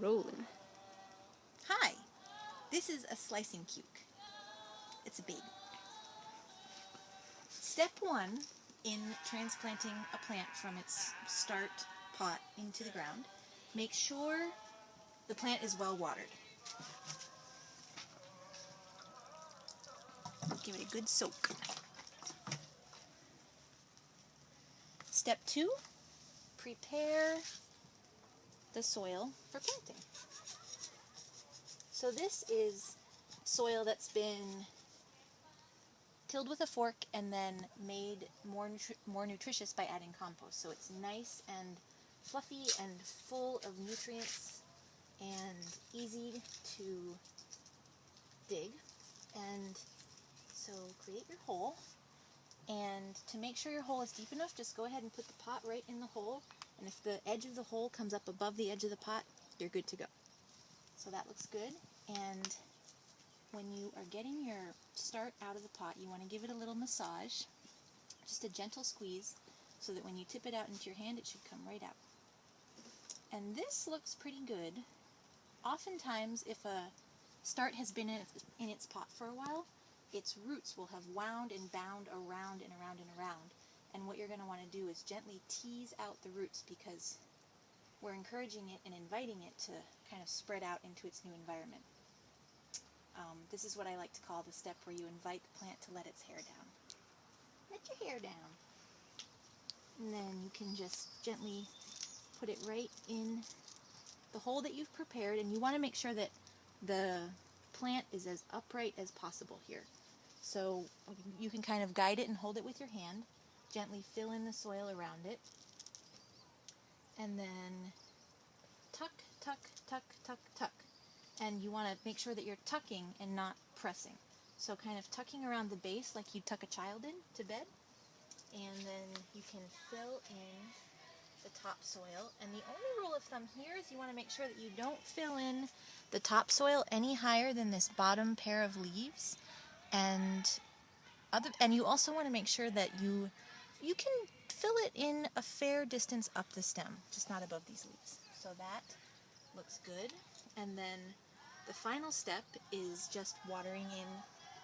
rolling. Hi, this is a slicing cuke. It's a baby. Step one in transplanting a plant from its start pot into the ground, make sure the plant is well watered. Give it a good soak. Step two, prepare the soil for planting. So this is soil that's been tilled with a fork and then made more nutritious by adding compost. So it's nice and fluffy and full of nutrients and easy to dig. And so create your hole, and to make sure your hole is deep enough, just go ahead and put the pot right in the hole, and if the edge of the hole comes up above the edge of the pot, you're good to go. So that looks good. And when you are getting your start out of the pot, you want to give it a little massage, just a gentle squeeze, so that when you tip it out into your hand, it should come right out. And this looks pretty good. Oftentimes, if a start has been in its pot for a while, its roots will have wound and bound around and around and around. And what you're going to want to do is gently tease out the roots, because we're encouraging it and inviting it to kind of spread out into its new environment. This is what I like to call the step where you invite the plant to let its hair down. Let your hair down. And then you can just gently put it right in the hole that you've prepared, and you want to make sure that the plant is as upright as possible here. So you can kind of guide it and hold it with your hand, gently fill in the soil around it, and then tuck, tuck, tuck, tuck, tuck. And you want to make sure that you're tucking and not pressing. So kind of tucking around the base like you'd tuck a child in to bed, and then you can fill in the topsoil. And the only rule of thumb here is you want to make sure that you don't fill in the topsoil any higher than this bottom pair of leaves. And you also want to make sure that you can fill it in a fair distance up the stem, just not above these leaves. So that looks good. And then the final step is just watering in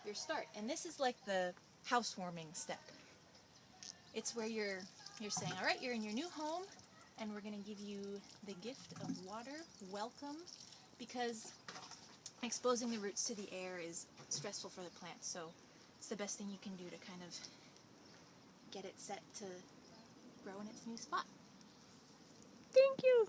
your start. And this is like the housewarming step. It's where you're saying, all right, you're in your new home, and we're going to give you the gift of water. Welcome, because exposing the roots to the air is stressful for the plant. So it's the best thing you can do to kind of get it set to grow in its new spot. Thank you!